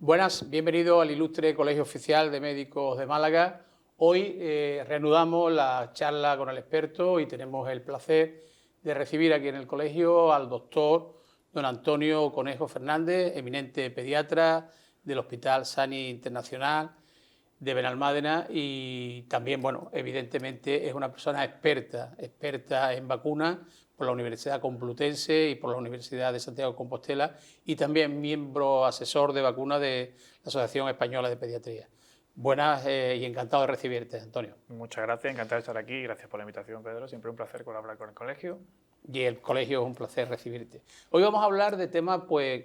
Buenas, bienvenido al ilustre Colegio Oficial de Médicos de Málaga. Hoy reanudamos la charla con el experto y tenemos el placer de recibir aquí en el colegio al doctor don Antonio Conejo Fernández, eminente pediatra del Hospital Sani Internacional de Benalmádena y también, bueno, evidentemente es una persona experta en vacunas por la Universidad Complutense y por la Universidad de Santiago de Compostela y también miembro asesor de vacunas de la Asociación Española de Pediatría. Buenas y encantado de recibirte, Antonio. Muchas gracias, encantado de estar aquí. Gracias por la invitación, Pedro. Siempre un placer colaborar con el colegio. Y el colegio es un placer recibirte. Hoy vamos a hablar de temas pues,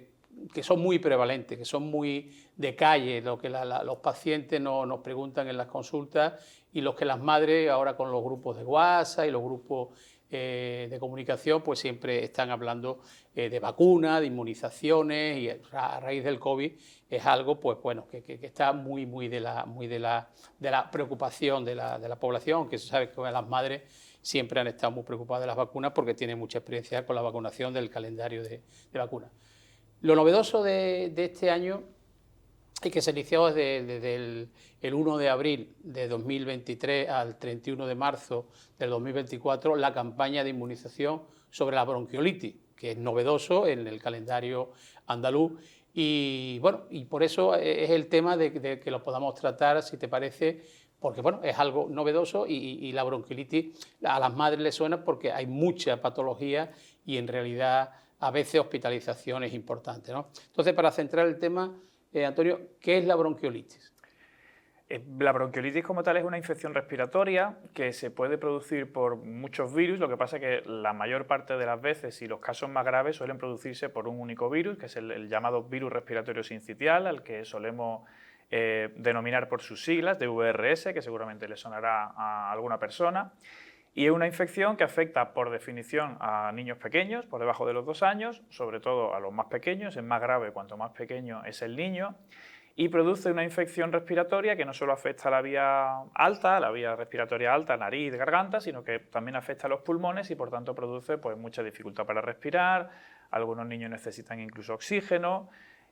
que son muy prevalentes, que son muy de calle, lo que los pacientes nos preguntan en las consultas y los que las madres ahora con los grupos de WhatsApp y los grupos de comunicación pues siempre están hablando de vacunas, de inmunizaciones y a raíz del COVID es algo pues bueno que está muy de la preocupación de la población, aunque se sabe que las madres siempre han estado muy preocupadas de las vacunas porque tienen mucha experiencia con la vacunación del calendario de vacunas. Lo novedoso de este año es que se inició desde el 1 de abril de 2023 al 31 de marzo del 2024 la campaña de inmunización sobre la bronquiolitis, que es novedoso en el calendario andaluz. Y bueno, y por eso es el tema de que lo podamos tratar, si te parece, porque bueno, es algo novedoso y la bronquiolitis a las madres les suena porque hay mucha patología y en realidad a veces hospitalizaciones importantes, ¿no? Entonces, para centrar el tema, Antonio, ¿qué es la bronquiolitis? La bronquiolitis como tal es una infección respiratoria que se puede producir por muchos virus, lo que pasa es que la mayor parte de las veces y los casos más graves suelen producirse por un único virus, que es el llamado virus respiratorio sincitial, al que solemos denominar por sus siglas, de VRS, que seguramente le sonará a alguna persona. Y es una infección que afecta por definición a niños pequeños, por debajo de los 2 años, sobre todo a los más pequeños, es más grave cuanto más pequeño es el niño, y produce una infección respiratoria que no solo afecta a la vía alta, la vía respiratoria alta, nariz, garganta, sino que también afecta a los pulmones y por tanto produce pues, mucha dificultad para respirar, algunos niños necesitan incluso oxígeno,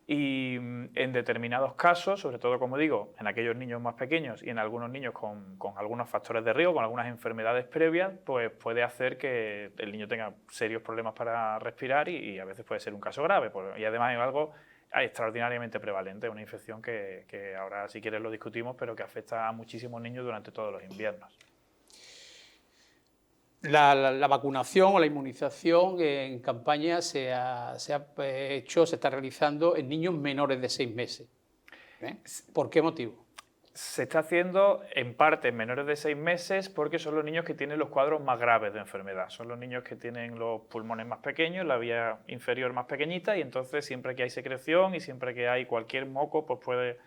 y en determinados casos, sobre todo, como digo, en aquellos niños más pequeños y en algunos niños con algunos factores de riesgo, con algunas enfermedades previas, pues puede hacer que el niño tenga serios problemas para respirar y a veces puede ser un caso grave. Y además es algo extraordinariamente prevalente, una infección que ahora si quieres lo discutimos, pero que afecta a muchísimos niños durante todos los inviernos. La vacunación o la inmunización en campaña se está realizando en niños menores de 6 meses. ¿Por qué motivo? Se está haciendo en parte en menores de 6 meses porque son los niños que tienen los cuadros más graves de enfermedad. Son los niños que tienen los pulmones más pequeños, la vía inferior más pequeñita y entonces siempre que hay secreción y siempre que hay cualquier moco pues puede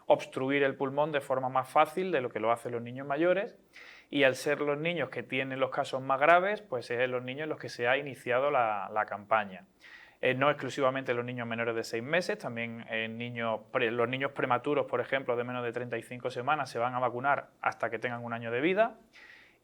obstruir el pulmón de forma más fácil de lo que lo hacen los niños mayores. Y al ser los niños que tienen los casos más graves, pues es en los niños en los que se ha iniciado la campaña. No exclusivamente los niños menores de 6 meses, también los niños prematuros, por ejemplo, de menos de 35 semanas, se van a vacunar hasta que tengan 1 año de vida.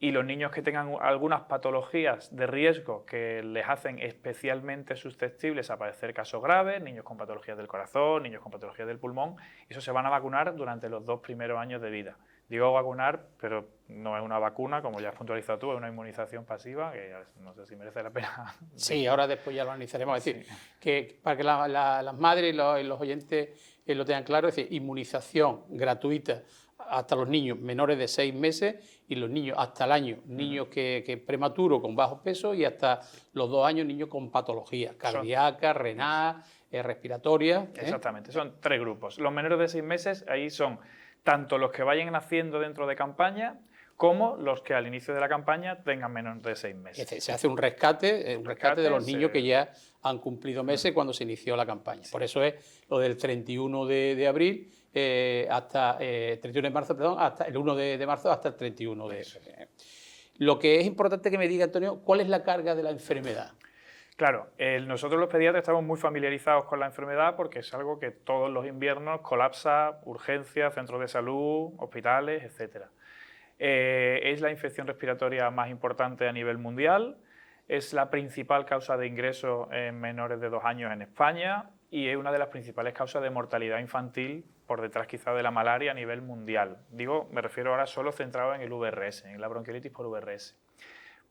Y los niños que tengan algunas patologías de riesgo que les hacen especialmente susceptibles a padecer casos graves, niños con patologías del corazón, niños con patologías del pulmón, esos se van a vacunar durante los 2 primeros años de vida. Digo vacunar, pero no es una vacuna, como ya has puntualizado tú, es una inmunización pasiva, que no sé si merece la pena. Sí, ahora después ya lo analizaremos. Es decir, Sí. que para que las madres y los oyentes lo tengan claro, es decir, inmunización gratuita hasta los niños menores de 6 meses y los niños hasta el año, niños que prematuros con bajo peso y hasta los 2 años niños con patologías cardíacas, renal, respiratorias. Exactamente, son 3 grupos. Los menores de 6 meses, ahí son tanto los que vayan naciendo dentro de campaña como los que al inicio de la campaña tengan menos de 6 meses. Es decir, se hace un rescate de los niños que ya han cumplido meses cuando se inició la campaña. Sí. Por eso es lo del 31 de abril hasta 31 de marzo, perdón, hasta el 1 de marzo hasta el 31 de Lo que es importante que me diga, Antonio, ¿cuál es la carga de la enfermedad? Claro, nosotros los pediatras estamos muy familiarizados con la enfermedad porque es algo que todos los inviernos colapsa urgencias, centros de salud, hospitales, etc. Es la infección respiratoria más importante a nivel mundial, es la principal causa de ingreso en menores de 2 años en España, y es una de las principales causas de mortalidad infantil, por detrás quizá de la malaria a nivel mundial. Me refiero ahora solo centrado en el VRS, en la bronquiolitis por VRS.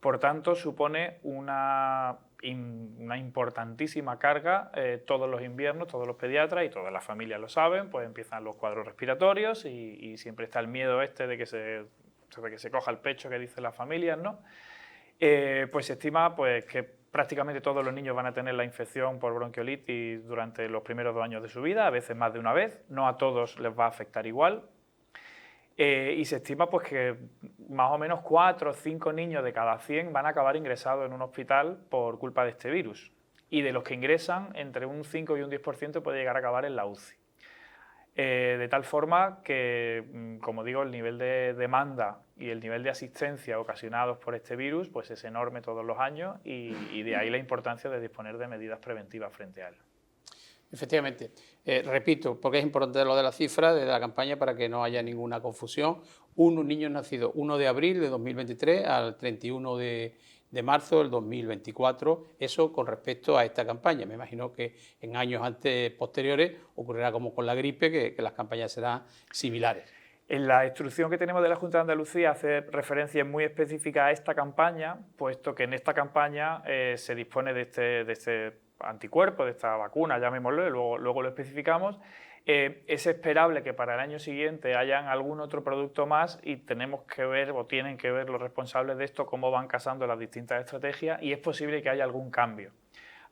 Por tanto, supone una importantísima carga todos los inviernos, todos los pediatras y todas las familias lo saben, pues empiezan los cuadros respiratorios y siempre está el miedo de que se coja el pecho, que dicen las familias, ¿no? Pues se estima pues, que prácticamente todos los niños van a tener la infección por bronquiolitis durante los primeros 2 años de su vida, a veces más de una vez, no a todos les va a afectar igual. Y se estima pues, que más o menos 4 o 5 niños de cada 100 van a acabar ingresados en un hospital por culpa de este virus. Y de los que ingresan, entre un 5 y un 10% puede llegar a acabar en la UCI. De tal forma que, como digo, el nivel de demanda y el nivel de asistencia ocasionados por este virus pues es enorme todos los años y de ahí la importancia de disponer de medidas preventivas frente a él. Efectivamente. Repito, porque es importante lo de la cifra de la campaña para que no haya ninguna confusión. Un niño nacido 1 de abril de 2023 al 31 de marzo del 2024, eso con respecto a esta campaña. Me imagino que en años posteriores ocurrirá como con la gripe, que las campañas serán similares. En la instrucción que tenemos de la Junta de Andalucía hace referencia muy específica a esta campaña, puesto que en esta campaña se dispone de este anticuerpo, de esta vacuna, llamémoslo, y luego lo especificamos. Es esperable que para el año siguiente hayan algún otro producto más y tenemos que ver, o tienen que ver los responsables de esto, cómo van casando las distintas estrategias y es posible que haya algún cambio.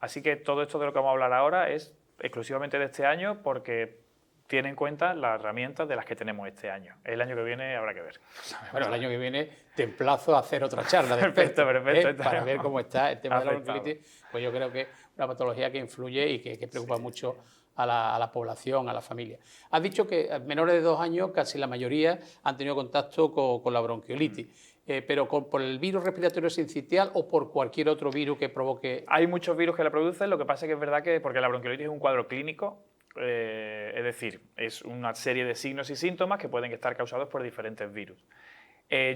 Así que todo esto de lo que vamos a hablar ahora es exclusivamente de este año porque tiene en cuenta las herramientas de las que tenemos este año. El año que viene habrá que ver. Bueno, el año que viene te emplazo a hacer otra charla de perfecto. Para ver cómo está el tema de la bronquiolitis. Pues yo creo que es una patología que influye y que preocupa mucho a la población, a la familia. Has dicho que menores de 2 años, casi la mayoría, han tenido contacto con la bronquiolitis. Pero por el virus respiratorio sincitial o por cualquier otro virus que provoque... Hay muchos virus que la producen, lo que pasa es que es verdad que porque la bronquiolitis es un cuadro clínico, es decir, es una serie de signos y síntomas que pueden estar causados por diferentes virus.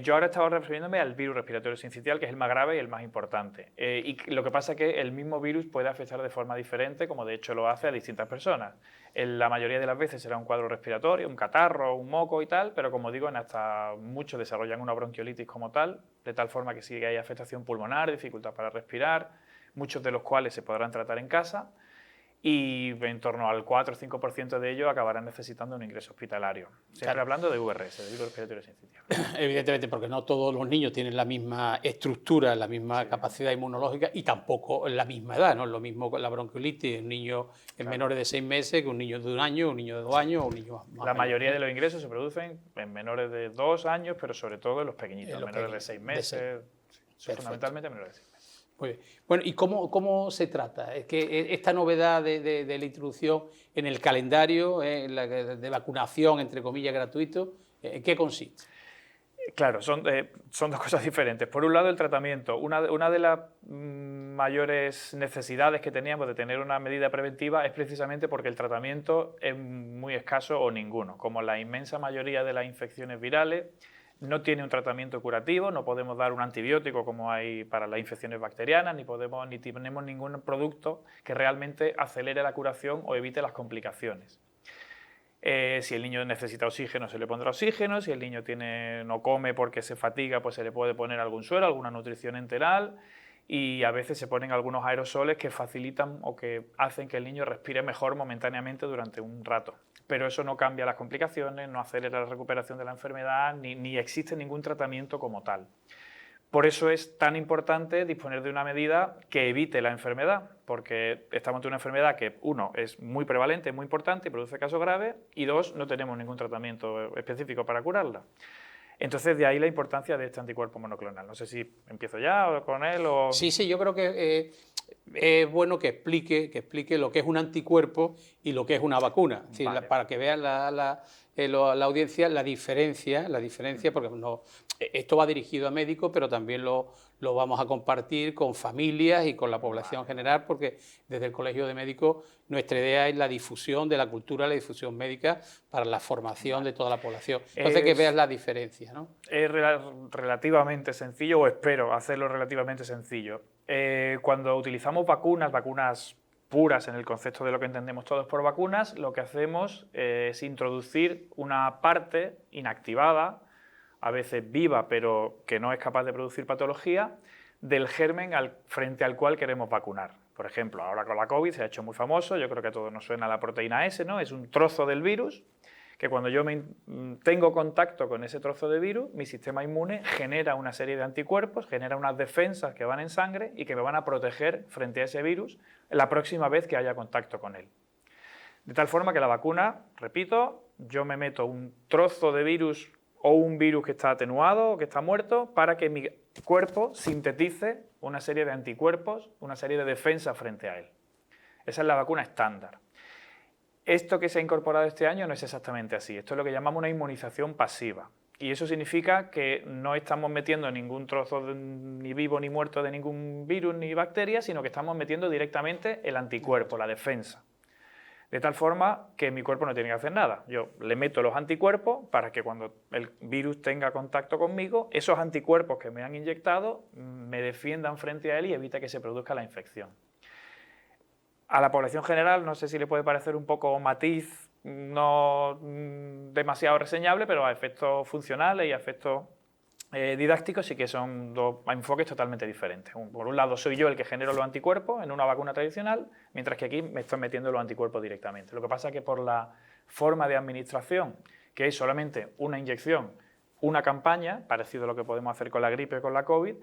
Yo ahora estaba refiriéndome al virus respiratorio sincitial, que es el más grave y el más importante. Y lo que pasa es que el mismo virus puede afectar de forma diferente, como de hecho lo hace a distintas personas. La mayoría de las veces será un cuadro respiratorio, un catarro, un moco y tal, pero como digo, hasta muchos desarrollan una bronquiolitis como tal, de tal forma que sí que hay afectación pulmonar, dificultad para respirar, muchos de los cuales se podrán tratar en casa, y en torno al 4 o 5% de ellos acabarán necesitando un ingreso hospitalario. Siempre hablando de VRS, de virus respiratorio sincitial. Evidentemente, porque no todos los niños tienen la misma estructura, la misma capacidad inmunológica y tampoco la misma edad, ¿no? Es lo mismo con la bronquiolitis, un niño en menores de 6 meses que un niño de 1 año, un niño de 2 años o un niño más La mayoría de los ingresos se producen en menores de 2 años, pero sobre todo en los pequeñitos, menores de 6 meses, fundamentalmente menores de 6 meses. Muy bien. Bueno, ¿y cómo se trata? Es que esta novedad de la introducción en el calendario de vacunación, entre comillas, gratuito, ¿en qué consiste? Claro, son 2 cosas diferentes. Por un lado, el tratamiento. Una de las mayores necesidades que teníamos de tener una medida preventiva es precisamente porque el tratamiento es muy escaso o ninguno. Como la inmensa mayoría de las infecciones virales, no tiene un tratamiento curativo, no podemos dar un antibiótico como hay para las infecciones bacterianas, ni tenemos ningún producto que realmente acelere la curación o evite las complicaciones. Si el niño necesita oxígeno, se le pondrá oxígeno. Si el niño no come porque se fatiga, pues se le puede poner algún suero, alguna nutrición enteral. Y a veces se ponen algunos aerosoles que facilitan o que hacen que el niño respire mejor momentáneamente durante un rato. Pero eso no cambia las complicaciones, no acelera la recuperación de la enfermedad, ni existe ningún tratamiento como tal. Por eso es tan importante disponer de una medida que evite la enfermedad, porque estamos ante una enfermedad que, 1, es muy prevalente, muy importante y produce casos graves, y 2, no tenemos ningún tratamiento específico para curarla. Entonces, de ahí la importancia de este anticuerpo monoclonal. No sé si empiezo ya con él o... Sí, yo creo que es bueno que explique lo que es un anticuerpo y lo que es una vacuna. Es decir, Vale. para que vean la audiencia la diferencia, porque esto va dirigido a médicos, pero también lo vamos a compartir con familias y con la población general, porque desde el Colegio de Médicos nuestra idea es la difusión de la cultura, la difusión médica para la formación de toda la población. Entonces, que veas la diferencia, ¿no? Es relativamente sencillo, o espero hacerlo relativamente sencillo. Cuando utilizamos vacunas puras en el concepto de lo que entendemos todos por vacunas, lo que hacemos es introducir una parte inactivada, a veces viva, pero que no es capaz de producir patología, del germen frente al cual queremos vacunar. Por ejemplo, ahora con la COVID se ha hecho muy famoso, yo creo que a todos nos suena la proteína S, ¿no? Es un trozo del virus que cuando yo tengo contacto con ese trozo de virus, mi sistema inmune genera una serie de anticuerpos, genera unas defensas que van en sangre y que me van a proteger frente a ese virus la próxima vez que haya contacto con él. De tal forma que la vacuna, repito, yo me meto un trozo de virus o un virus que está atenuado o que está muerto para que mi cuerpo sintetice una serie de anticuerpos, una serie de defensas frente a él. Esa es la vacuna estándar. Esto que se ha incorporado este año no es exactamente así. Esto es lo que llamamos una inmunización pasiva. Y eso significa que no estamos metiendo ningún trozo ni vivo ni muerto de ningún virus ni bacteria, sino que estamos metiendo directamente el anticuerpo, la defensa. De tal forma que mi cuerpo no tiene que hacer nada. Yo le meto los anticuerpos para que cuando el virus tenga contacto conmigo, esos anticuerpos que me han inyectado me defiendan frente a él y evita que se produzca la infección. A la población general no sé si le puede parecer un poco matiz, no demasiado reseñable, pero a efectos funcionales y a efectos didácticos sí que son dos enfoques totalmente diferentes. Por un lado soy yo el que genero los anticuerpos en una vacuna tradicional, mientras que aquí me estoy metiendo los anticuerpos directamente. Lo que pasa es que por la forma de administración, que es solamente una inyección, una campaña, parecido a lo que podemos hacer con la gripe o con la COVID,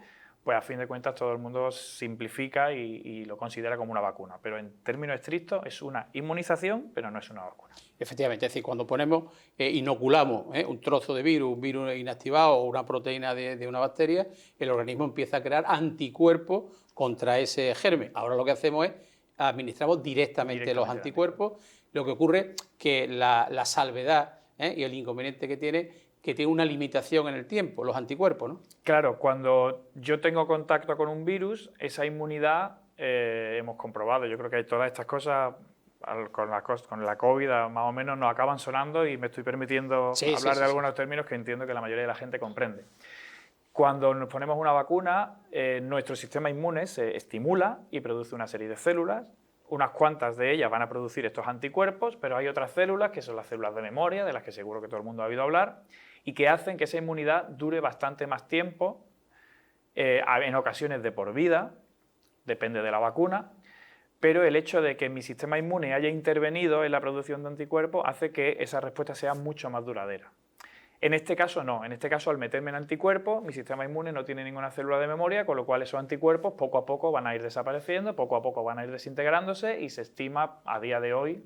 pues a fin de cuentas todo el mundo simplifica y lo considera como una vacuna. Pero en términos estrictos es una inmunización, pero no es una vacuna. Efectivamente, es decir, cuando inoculamos un trozo de virus, un virus inactivado o una proteína de una bacteria, el organismo empieza a crear anticuerpos contra ese germen. Ahora lo que hacemos es administramos directamente los anticuerpos. Lo que ocurre es que la salvedad y el inconveniente que tiene una limitación en el tiempo, los anticuerpos, ¿no? Claro, cuando yo tengo contacto con un virus, esa inmunidad hemos comprobado, yo creo que todas estas cosas con la COVID más o menos nos acaban sonando y me estoy permitiendo hablar de algunos términos que entiendo que la mayoría de la gente comprende. Cuando nos ponemos una vacuna, nuestro sistema inmune se estimula y produce una serie de células. Unas cuantas de ellas van a producir estos anticuerpos, pero hay otras células, que son las células de memoria, de las que seguro que todo el mundo ha oído hablar, y que hacen que esa inmunidad dure bastante más tiempo, en ocasiones de por vida, depende de la vacuna, pero el hecho de que mi sistema inmune haya intervenido en la producción de anticuerpos hace que esa respuesta sea mucho más duradera. En este caso no, en este caso al meterme en anticuerpos, mi sistema inmune no tiene ninguna célula de memoria, con lo cual esos anticuerpos poco a poco van a ir desapareciendo, poco a poco van a ir desintegrándose y se estima, a día de hoy,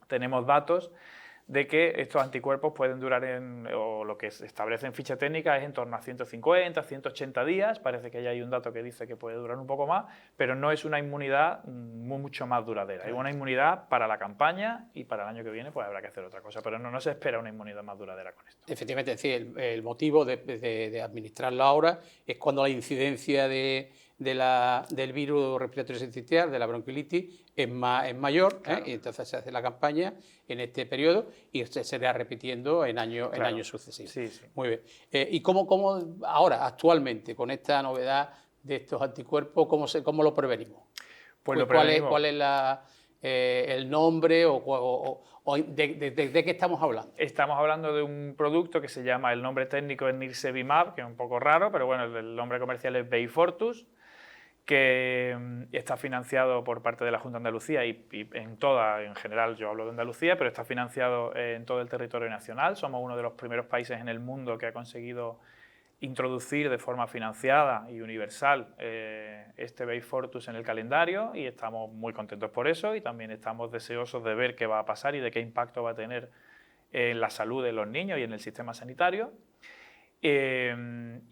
tenemos datos de que estos anticuerpos pueden durar, o lo que se establece en ficha técnica es en torno a 150, 180 días, parece que ya hay un dato que dice que puede durar un poco más, pero no es una inmunidad mucho más duradera, es una inmunidad para la campaña y para el año que viene pues habrá que hacer otra cosa, pero no se espera una inmunidad más duradera con esto. Efectivamente, es decir, el motivo de administrarlo ahora es cuando la incidencia del virus respiratorio sincitial, de la bronquiolitis, es mayor, claro. Y entonces se hace la campaña en este periodo y se irá repitiendo en años sucesivos. Sí, sí. Muy bien. ¿Y cómo ahora, actualmente, con esta novedad de estos anticuerpos, cómo lo prevenimos? Pues ¿Cuál es el nombre o de qué estamos hablando? Estamos hablando de un producto que se llama, el nombre técnico es Nirsevimab, que es un poco raro, pero bueno, el nombre comercial es Beyfortus, que está financiado por parte de la Junta de Andalucía y en general yo hablo de Andalucía, pero está financiado en todo el territorio nacional. Somos uno de los primeros países en el mundo que ha conseguido introducir de forma financiada y universal este Beyfortus en el calendario y estamos muy contentos por eso y también estamos deseosos de ver qué va a pasar y de qué impacto va a tener en la salud de los niños y en el sistema sanitario. En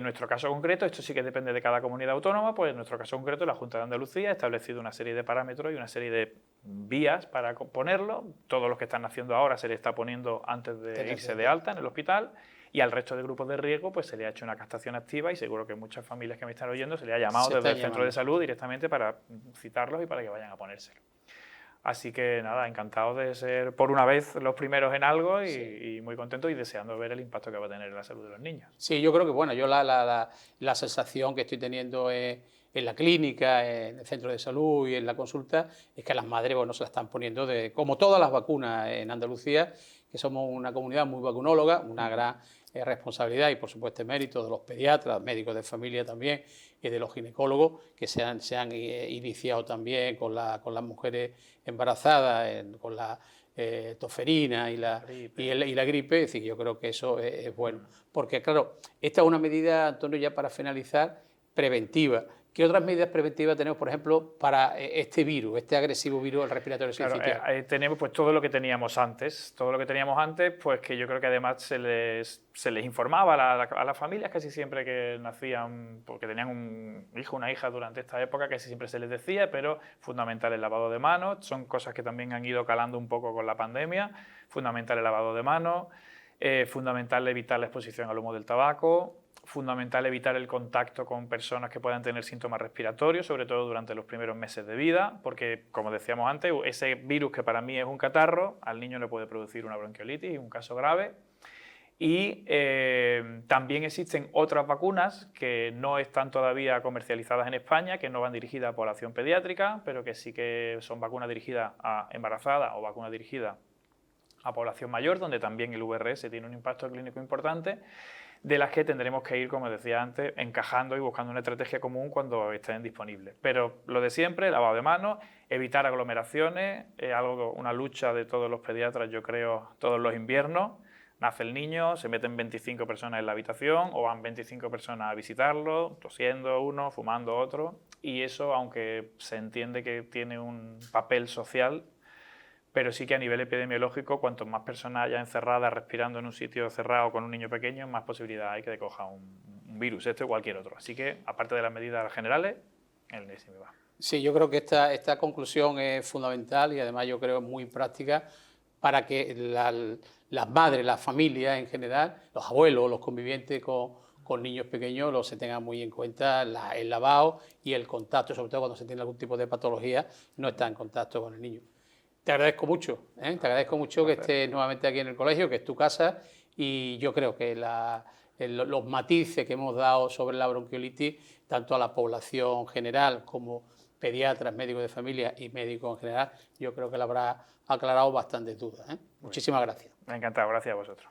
nuestro caso concreto, esto sí que depende de cada comunidad autónoma, pues en nuestro caso concreto la Junta de Andalucía ha establecido una serie de parámetros y una serie de vías para ponerlo. Todos los que están haciendo ahora se le está poniendo antes de irse de alta en el hospital y al resto de grupos de riesgo pues se le ha hecho una captación activa y seguro que muchas familias que me están oyendo se le ha llamado desde el centro de salud directamente para citarlos y para que vayan a ponérselo. Así que nada, encantados de ser por una vez los primeros en algo y muy contentos y deseando ver el impacto que va a tener en la salud de los niños. Sí, yo creo que bueno, yo la sensación que estoy teniendo es en la clínica, en el centro de salud y en la consulta, es que a las madres bueno, se la están poniendo, como todas las vacunas en Andalucía, que somos una comunidad muy vacunóloga, una gran responsabilidad y por supuesto mérito de los pediatras, médicos de familia también y de los ginecólogos que se han iniciado también con las mujeres embarazadas, con la toferina y la gripe. Es decir, yo creo que eso es bueno, porque claro, esta es una medida, Antonio, ya para finalizar, preventiva. ¿Qué otras medidas preventivas tenemos, por ejemplo, para este virus, este agresivo virus del respiratorio sincitial? Tenemos pues todo lo que teníamos antes, pues que yo creo que además se les informaba a las familias casi siempre que nacían, porque tenían un hijo o una hija durante esta época, casi siempre se les decía, pero fundamental el lavado de manos, son cosas que también han ido calando un poco con la pandemia, fundamental el lavado de manos, fundamental evitar la exposición al humo del tabaco, fundamental evitar el contacto con personas que puedan tener síntomas respiratorios, sobre todo durante los primeros meses de vida, porque, como decíamos antes, ese virus que para mí es un catarro, al niño le puede producir una bronquiolitis, un caso grave. Y también existen otras vacunas que no están todavía comercializadas en España, que no van dirigidas a población pediátrica, pero que sí que son vacunas dirigidas a embarazadas o vacunas dirigidas a población mayor, donde también el VRS tiene un impacto clínico importante, de las que tendremos que ir, como decía antes, encajando y buscando una estrategia común cuando estén disponibles. Pero lo de siempre, lavado de manos, evitar aglomeraciones, una lucha de todos los pediatras, yo creo, todos los inviernos. Nace el niño, se meten 25 personas en la habitación o van 25 personas a visitarlo, tosiendo uno, fumando otro, y eso, aunque se entiende que tiene un papel social, pero sí que a nivel epidemiológico, cuanto más personas haya encerradas respirando en un sitio cerrado con un niño pequeño, más posibilidad hay que de coja un virus, este o cualquier otro. Así que, aparte de las medidas generales, el NSM va. Sí, yo creo que esta conclusión es fundamental y además yo creo muy práctica para que las madres, las familias en general, los abuelos, los convivientes con niños pequeños, se tengan muy en cuenta el lavado y el contacto, sobre todo cuando se tiene algún tipo de patología, no está en contacto con el niño. Te agradezco mucho, te agradezco mucho que estés nuevamente aquí en el colegio, que es tu casa, y yo creo que los matices que hemos dado sobre la bronquiolitis, tanto a la población general como pediatras, médicos de familia y médicos en general, yo creo que le habrá aclarado bastantes dudas. Muchísimas gracias. Me ha encantado, gracias a vosotros.